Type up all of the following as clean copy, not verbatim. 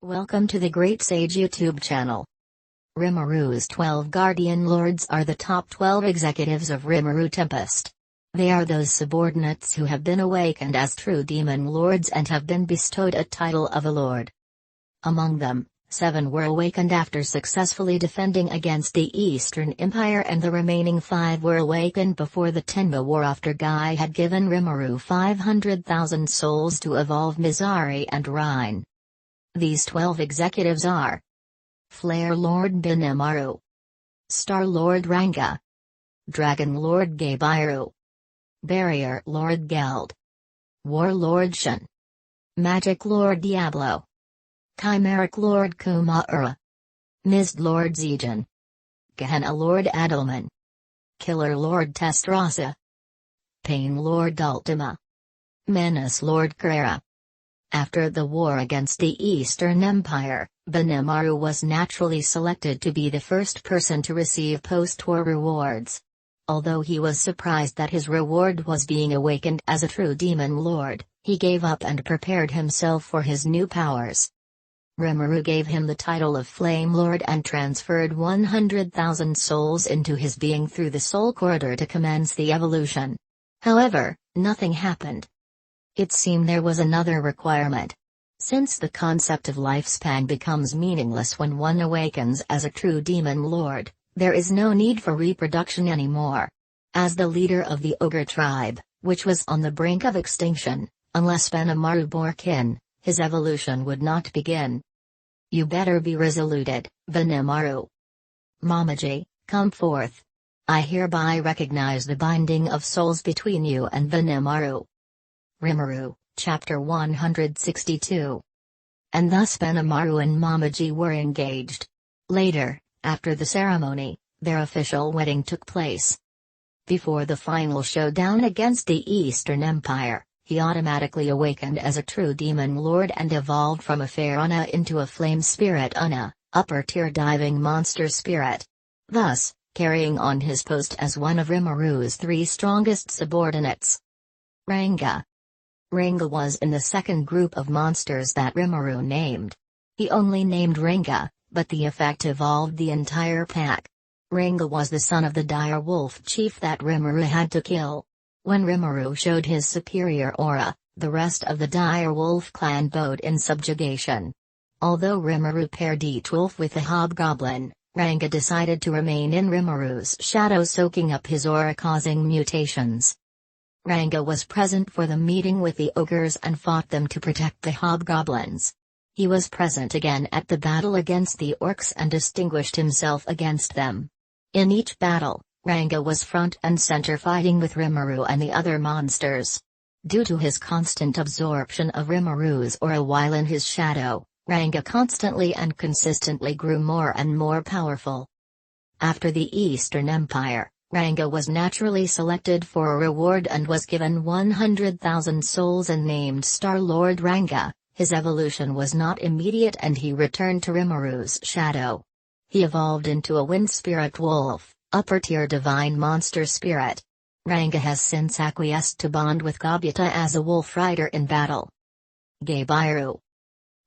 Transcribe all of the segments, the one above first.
Welcome to the Great Sage YouTube channel. Rimuru's 12 Guardian Lords are the top 12 executives of Rimuru Tempest. They are those subordinates who have been awakened as true demon lords and have been bestowed a title of a lord. Among them, 7 were awakened after successfully defending against the Eastern Empire, and the remaining 5 were awakened before the Tenma War after Guy had given Rimuru 500,000 souls to evolve Mizari and Rhine. These 12 executives are Flare Lord Benimaru, Star Lord Ranga, Dragon Lord Geibiru, Barrier Lord Geld, War Lord Shion, Magic Lord Diablo, Chimeric Lord Kumaura, Mist Lord Zejan, Gehenna Lord Adelman, Killer Lord Testrasa, Pain Lord Ultima, Menace Lord Carrera. After the war against the Eastern Empire, Benimaru was naturally selected to be the first person to receive post-war rewards. Although he was surprised that his reward was being awakened as a true demon lord, he gave up and prepared himself for his new powers. Rimuru gave him the title of Flame Lord and transferred 100,000 souls into his being through the Soul Corridor to commence the evolution. However, nothing happened. It seemed there was another requirement. Since the concept of lifespan becomes meaningless when one awakens as a true demon lord, there is no need for reproduction anymore. As the leader of the ogre tribe, which was on the brink of extinction, unless Benimaru bore kin, his evolution would not begin. You better be resoluted, Benimaru. Mamaji, come forth. I hereby recognize the binding of souls between you and Benimaru. Rimuru, Chapter 162. And thus Benimaru and Mamaji were engaged. Later, after the ceremony, their official wedding took place. Before the final showdown against the Eastern Empire, he automatically awakened as a true demon lord and evolved from a fair Una into a flame spirit Una, upper-tier diving monster spirit. Thus, carrying on his post as one of Rimuru's 3 strongest subordinates. Ranga. Ranga was in the second group of monsters that Rimuru named. He only named Ranga, but the effect evolved the entire pack. Ranga was the son of the dire wolf chief that Rimuru had to kill. When Rimuru showed his superior aura, the rest of the dire wolf clan bowed in subjugation. Although Rimuru paired each wolf with a hobgoblin, Ranga decided to remain in Rimuru's shadow, soaking up his aura, causing mutations. Ranga was present for the meeting with the ogres and fought them to protect the hobgoblins. He was present again at the battle against the orcs and distinguished himself against them. In each battle, Ranga was front and center, fighting with Rimuru and the other monsters. Due to his constant absorption of Rimuru's aura while in his shadow, Ranga constantly and consistently grew more and more powerful. After the Eastern Empire, Ranga was naturally selected for a reward and was given 100,000 souls and named Star Lord Ranga. His evolution was not immediate and he returned to Rimuru's shadow. He evolved into a wind spirit wolf, upper-tier divine monster spirit. Ranga has since acquiesced to bond with Gobita as a wolf rider in battle. Geibiru.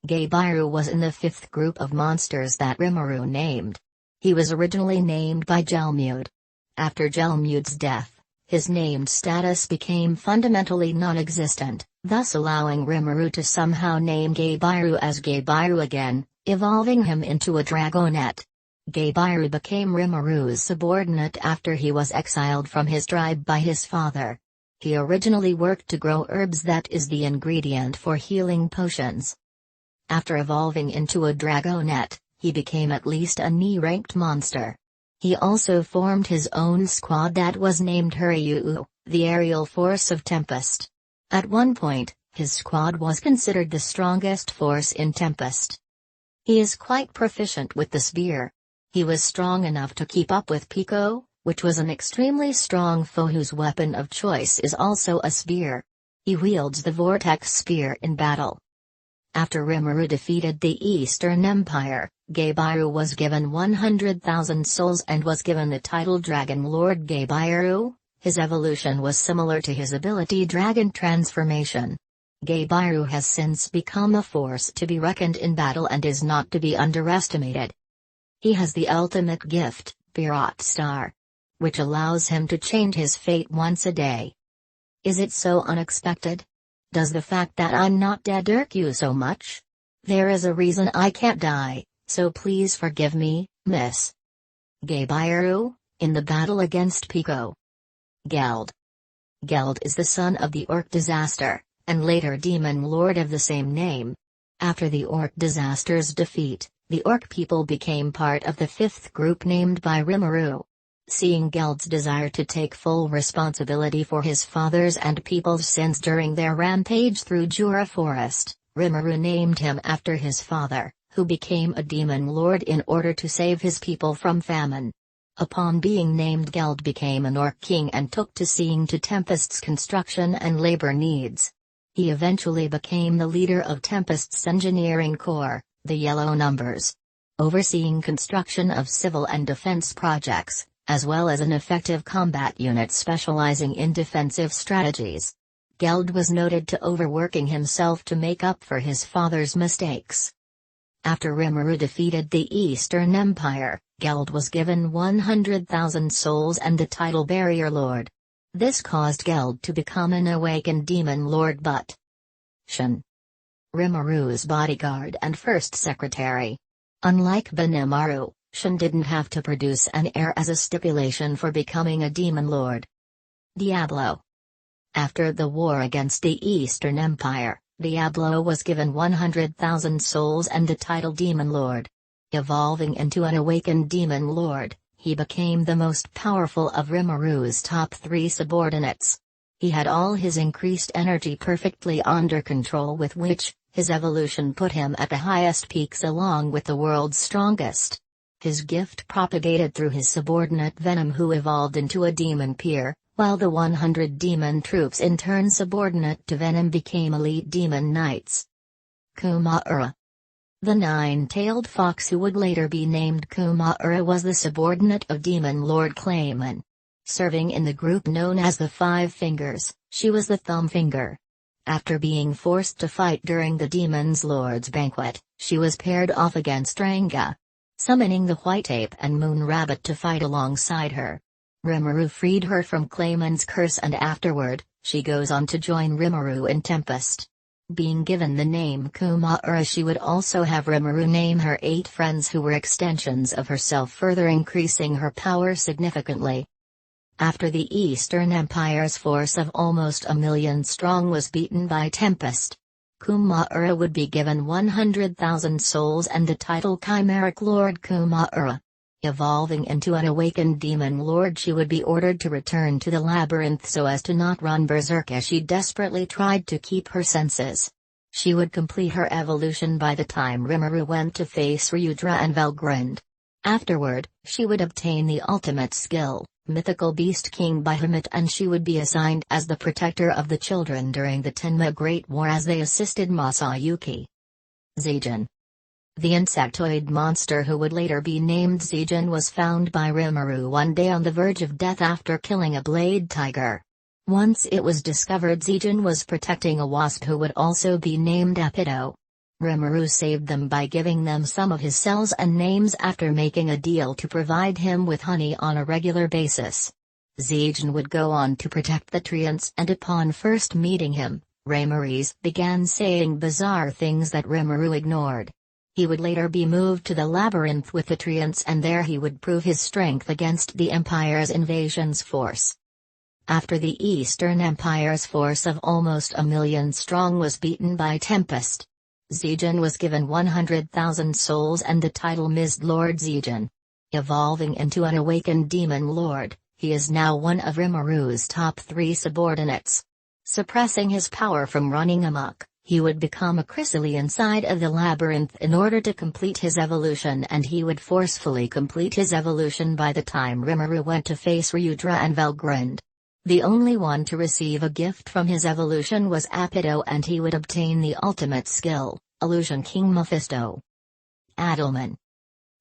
Geibiru was in the 5th group of monsters that Rimuru named. He was originally named by Gelmude. After Gelmude's death, his named status became fundamentally non-existent, thus allowing Rimuru to somehow name Geibiru as Geibiru again, evolving him into a dragonet. Geibiru became Rimuru's subordinate after he was exiled from his tribe by his father. He originally worked to grow herbs, that is the ingredient for healing potions. After evolving into a dragonet, he became at least a knee-ranked monster. He also formed his own squad that was named Huryu, the aerial force of Tempest. At one point, his squad was considered the strongest force in Tempest. He is quite proficient with the spear. He was strong enough to keep up with Pico, which was an extremely strong foe whose weapon of choice is also a spear. He wields the Vortex Spear in battle. After Rimuru defeated the Eastern Empire, Geibiru was given 100,000 souls and was given the title Dragon Lord Geibiru. His evolution was similar to his ability Dragon Transformation. Benimaru has since become a force to be reckoned in battle and is not to be underestimated. He has the ultimate gift, Virat Star, which allows him to change his fate once a day. Is it so unexpected? Does the fact that I'm not dead irk you so much? There is a reason I can't die, so please forgive me, miss. Benimaru, in the battle against Pico. Geld. Geld is the son of the Orc disaster, and later demon lord of the same name. After the Orc disaster's defeat, the Orc people became part of the fifth group named by Rimuru. Seeing Geld's desire to take full responsibility for his father's and people's sins during their rampage through Jura Forest, Rimuru named him after his father, who became a demon lord in order to save his people from famine. Upon being named, Geld became an Orc king and took to seeing to Tempest's construction and labor needs. He eventually became the leader of Tempest's engineering corps, the Yellow Numbers. Overseeing construction of civil and defense projects, as well as an effective combat unit specializing in defensive strategies. Geld was noted to overworking himself to make up for his father's mistakes. After Rimuru defeated the Eastern Empire, Geld was given 100,000 souls and the title Barrier Lord. This caused Geld to become an awakened demon lord but Shion, Rimuru's bodyguard and first secretary. Unlike Benimaru, Shion didn't have to produce an heir as a stipulation for becoming a demon lord. Diablo. After the war against the Eastern Empire, Diablo was given 100,000 souls and the title Demon Lord. Evolving into an awakened demon lord, he became the most powerful of Rimuru's top 3 subordinates. He had all his increased energy perfectly under control, with which, his evolution put him at the highest peaks along with the world's strongest. His gift propagated through his subordinate Venom, who evolved into a demon peer, while the 100 demon troops in turn subordinate to Venom became elite demon knights. Kumaura. The nine-tailed fox who would later be named Kumaura was the subordinate of demon lord Clayman. Serving in the group known as the Five Fingers, she was the thumb finger. After being forced to fight during the Demon's Lord's banquet, she was paired off against Ranga, summoning the White Ape and Moon Rabbit to fight alongside her. Rimuru freed her from Clayman's curse, and afterward, she goes on to join Rimuru in Tempest. Being given the name Kumaura, she would also have Rimuru name her 8 friends who were extensions of herself, further increasing her power significantly. After the Eastern Empire's force of almost 1 million strong was beaten by Tempest, Kumaura would be given 100,000 souls and the title Chimeric Lord Kumaura. Evolving into an awakened demon lord, she would be ordered to return to the labyrinth so as to not run berserk as she desperately tried to keep her senses. She would complete her evolution by the time Rimuru went to face Ryudra and Velgrind. Afterward, she would obtain the ultimate skill, Mythical Beast King Bahamut, and she would be assigned as the protector of the children during the Tenma Great War as they assisted Masayuki. Zijin. The insectoid monster who would later be named Zijin was found by Rimuru one day on the verge of death after killing a blade tiger. Once it was discovered Zijin was protecting a wasp who would also be named Epido. Rimuru saved them by giving them some of his cells and names after making a deal to provide him with honey on a regular basis. Zijin would go on to protect the treants, and upon first meeting him, Rimuru began saying bizarre things that Rimuru ignored. He would later be moved to the labyrinth with the treants, and there he would prove his strength against the Empire's invasion's force. After the Eastern Empire's force of almost 1 million strong was beaten by Tempest, Zijin was given 100,000 souls and the title Mist Lord Zijin. Evolving into an awakened demon lord, he is now one of Rimuru's top 3 subordinates. Suppressing his power from running amok, he would become a chrysalis inside of the labyrinth in order to complete his evolution, and he would forcefully complete his evolution by the time Rimuru went to face Ryudra and Velgrind. The only one to receive a gift from his evolution was Apido, and he would obtain the ultimate skill, Illusion King Mephisto. Adelman.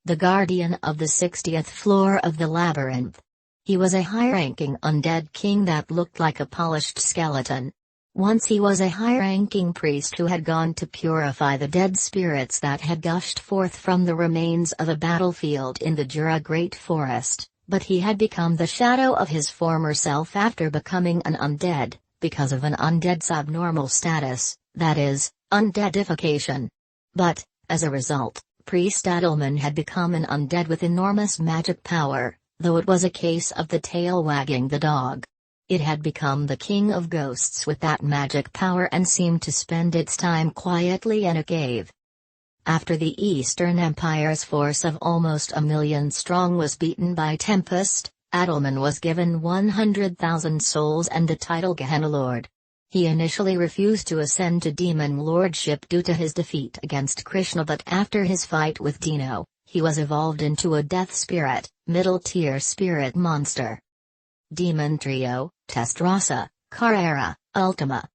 The guardian of the 60th floor of the labyrinth. He was a high-ranking undead king that looked like a polished skeleton. Once he was a high-ranking priest who had gone to purify the dead spirits that had gushed forth from the remains of a battlefield in the Jura Great Forest, but he had become the shadow of his former self after becoming an undead, because of an undead's abnormal status, that is, undeadification. But, as a result, Priest Adelman had become an undead with enormous magic power, though it was a case of the tail wagging the dog. It had become the king of ghosts with that magic power and seemed to spend its time quietly in a cave. After the Eastern Empire's force of almost 1,000,000 strong was beaten by Tempest, Adelman was given 100,000 souls and the title Gehenna Lord. He initially refused to ascend to demon lordship due to his defeat against Krishna, but after his fight with Dino, he was evolved into a death spirit, middle-tier spirit monster. Demon Trio, Testrasa, Carrera, Ultima.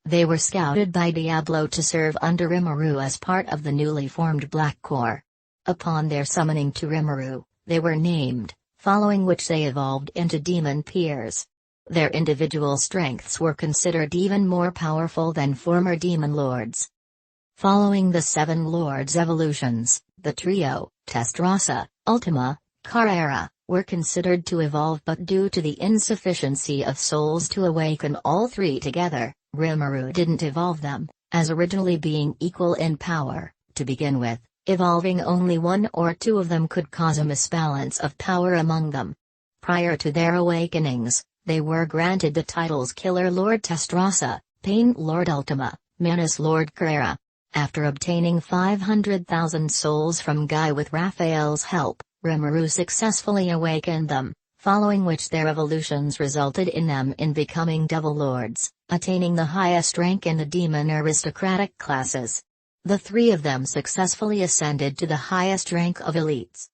They were scouted by Diablo to serve under Rimuru as part of the newly formed Black Corps. Upon their summoning to Rimuru, they were named, following which they evolved into demon peers. Their individual strengths were considered even more powerful than former demon lords. Following the 7 lords' evolutions, the trio, Testrasa, Ultima, Carrera, were considered to evolve, but due to the insufficiency of souls to awaken all 3 together, Rimuru didn't evolve them, as originally being equal in power. To begin with, evolving only 1 or 2 of them could cause a misbalance of power among them. Prior to their awakenings, they were granted the titles Killer Lord Testrasa, Pain Lord Ultima, Menace Lord Carrera. After obtaining 500,000 souls from Guy with Raphael's help, Rimuru successfully awakened them, following which their evolutions resulted in them in becoming Devil Lords, attaining the highest rank in the demon aristocratic classes. The 3 of them successfully ascended to the highest rank of elites.